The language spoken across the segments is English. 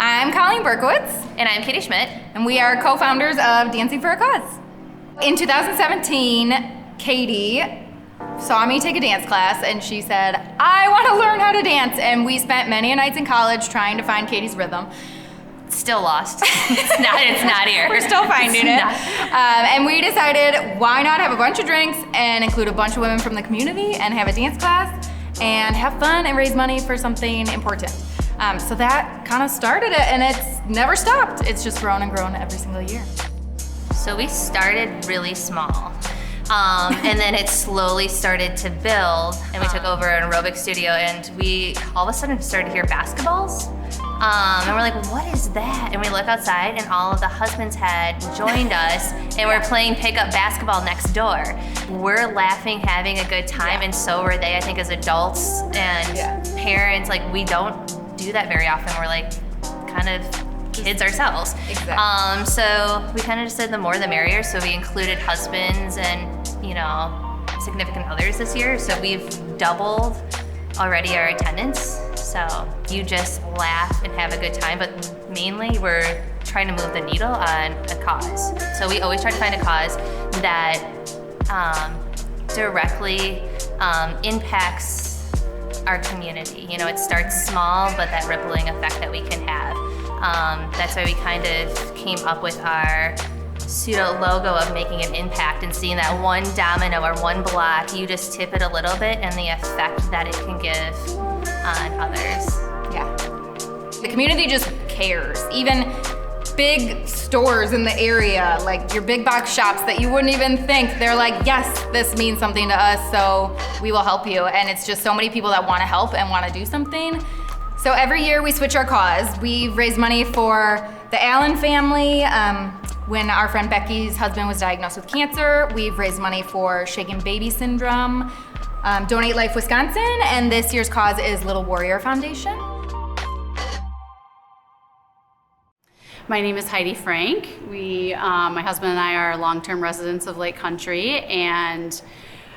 I'm Colleen Berkowitz. And I'm Katie Schmidt. And we are co-founders of Dancing for a Cause. In 2017, Katie saw me take a dance class and she said, I want to learn how to dance. And we spent many nights in college trying to find Katie's rhythm. Still lost. It's not here. We're still finding it. And we decided, why not have a bunch of drinks and include a bunch of women from the community and have a dance class and have fun and raise money for something important. So that kind of started it, and it's never stopped. It's just grown and grown every single year. So we started really small. And then it slowly started to build, and we took over an aerobic studio, and we all of a sudden started to hear basketballs. And we're like, what is that? And we look outside, and all of the husbands had joined us, and we're playing pickup basketball next door. We're laughing, having a good time, and so were they, I think, as adults and parents. Like, we don't do that very often. We're like kind of kids ourselves. Exactly. So we kind of just said the more the merrier. So we included husbands and, significant others this year. So we've doubled already our attendance. So you just laugh and have a good time, but mainly we're trying to move the needle on a cause. So we always try to find a cause that directly impacts our community. It starts small, but that rippling effect that we can have. That's why we kind of came up with our pseudo logo of making an impact and seeing that one domino or one block, you just tip it a little bit and the effect that it can give on others. Yeah. The community just cares. Even big stores in the area, like your big box shops that you wouldn't even think, they're like, yes, this means something to us, so we will help you. And it's just so many people that want to help and want to do something. So every year we switch our cause. We've raised money for the Allen family. When our friend Becky's husband was diagnosed with cancer, we've raised money for Shaken Baby Syndrome, Donate Life Wisconsin, and this year's cause is Little Warrior Foundation. My name is Heidi Frank. My husband and I are long-term residents of Lake Country, and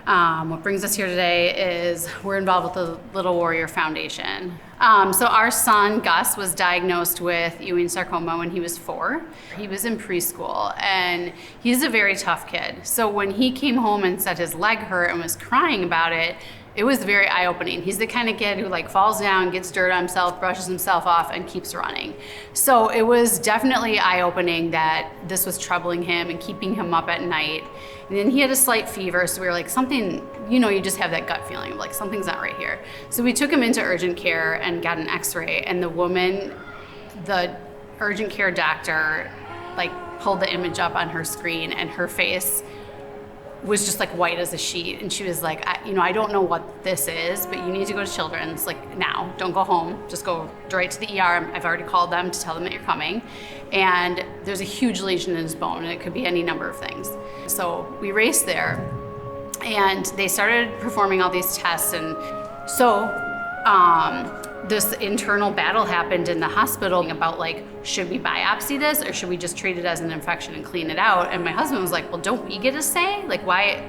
what brings us here today is we're involved with the Little Warrior Foundation. So our son, Gus, was diagnosed with Ewing sarcoma when he was 4. He was in preschool, and he's a very tough kid. So when he came home and said his leg hurt and was crying about it, it was very eye-opening. He's the kind of kid who falls down, gets dirt on himself, brushes himself off, and keeps running. So it was definitely eye-opening that this was troubling him and keeping him up at night. And then he had a slight fever, so we were like, something, you just have that gut feeling of like, something's not right here. So we took him into urgent care and got an x-ray, and the urgent care doctor, pulled the image up on her screen, and her face was just white as a sheet, and she was like, I don't know what this is, but you need to go to Children's now. Don't go home. Just go right to the ER. I've already called them to tell them that you're coming. And there's a huge lesion in his bone, and it could be any number of things. So we raced there, and they started performing all these tests, and so this internal battle happened in the hospital about should we biopsy this or should we just treat it as an infection and clean it out? And my husband was like, well, don't we get a say? Why?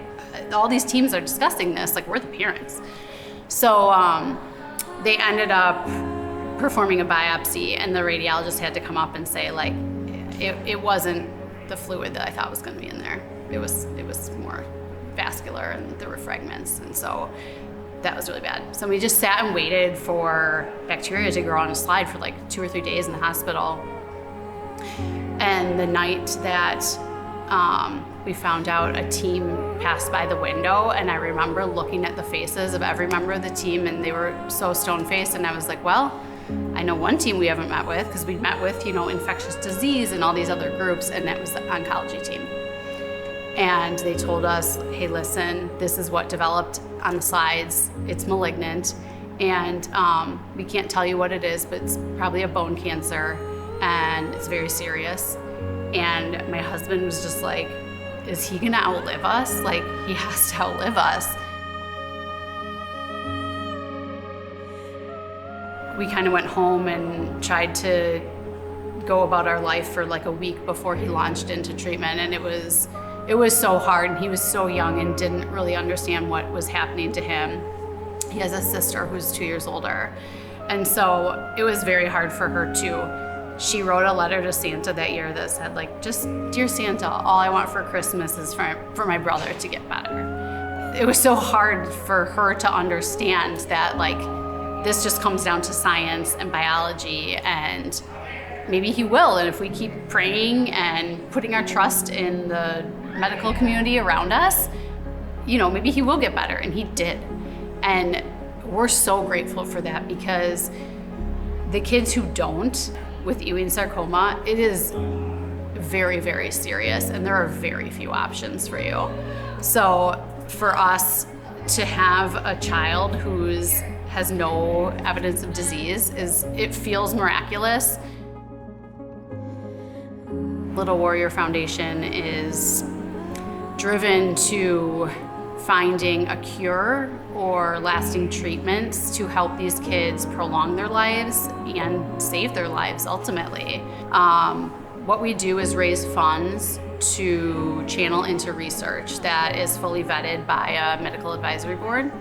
All these teams are discussing this. We're the parents. So they ended up performing a biopsy, and the radiologist had to come up and say it wasn't the fluid that I thought was going to be in there. It was more vascular, and there were fragments, and so that was really bad. So we just sat and waited for bacteria to grow on a slide for 2 or 3 days in the hospital. And the night that we found out, a team passed by the window, and I remember looking at the faces of every member of the team, and they were so stone-faced, and I was like, well, I know one team we haven't met with, because we met with, infectious disease and all these other groups, and that was the oncology team. And they told us, hey, listen, this is what developed on the slides. It's malignant, and we can't tell you what it is, but it's probably a bone cancer, and it's very serious. And my husband was just like, is he gonna outlive us? He has to outlive us. We kind of went home and tried to go about our life for a week before he launched into treatment, and it was so hard, and he was so young and didn't really understand what was happening to him. He has a sister who's 2 years older, and so it was very hard for her too. she wrote a letter to Santa that year that said, like, just, "Dear Santa, all I want for Christmas is for my brother to get better." It was so hard for her to understand that, like, this just comes down to science and biology, and maybe he will. And if we keep praying and putting our trust in the medical community around us, you know, maybe he will get better. And he did. And we're so grateful for that, because the kids who don't with Ewing sarcoma, it is very, very serious, and there are very few options for you. So for us to have a child who's has no evidence of disease, it feels miraculous. Little Warrior Foundation is driven to finding a cure or lasting treatments to help these kids prolong their lives and save their lives ultimately. What we do is raise funds to channel into research that is fully vetted by a medical advisory board.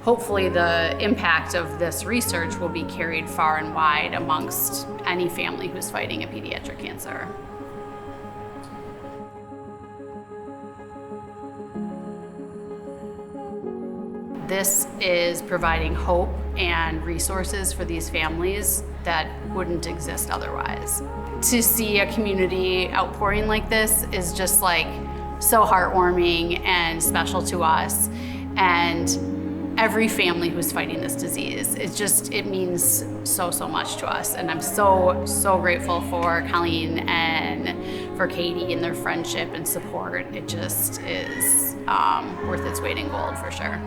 Hopefully the impact of this research will be carried far and wide amongst any family who's fighting a pediatric cancer. This is providing hope and resources for these families that wouldn't exist otherwise. To see a community outpouring like this is just like so heartwarming and special to us. And every family who's fighting this disease, it means so, so much to us. And I'm so, so grateful for Colleen and for Katie and their friendship and support. It just is worth its weight in gold for sure.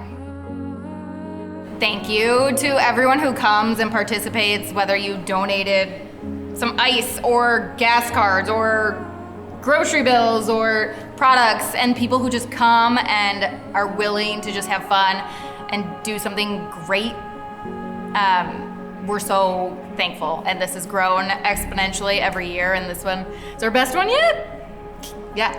Thank you to everyone who comes and participates, whether you donated some ice or gas cards or grocery bills or products, and people who just come and are willing to just have fun and do something great. We're so thankful, and this has grown exponentially every year, and this one is our best one yet. Yeah.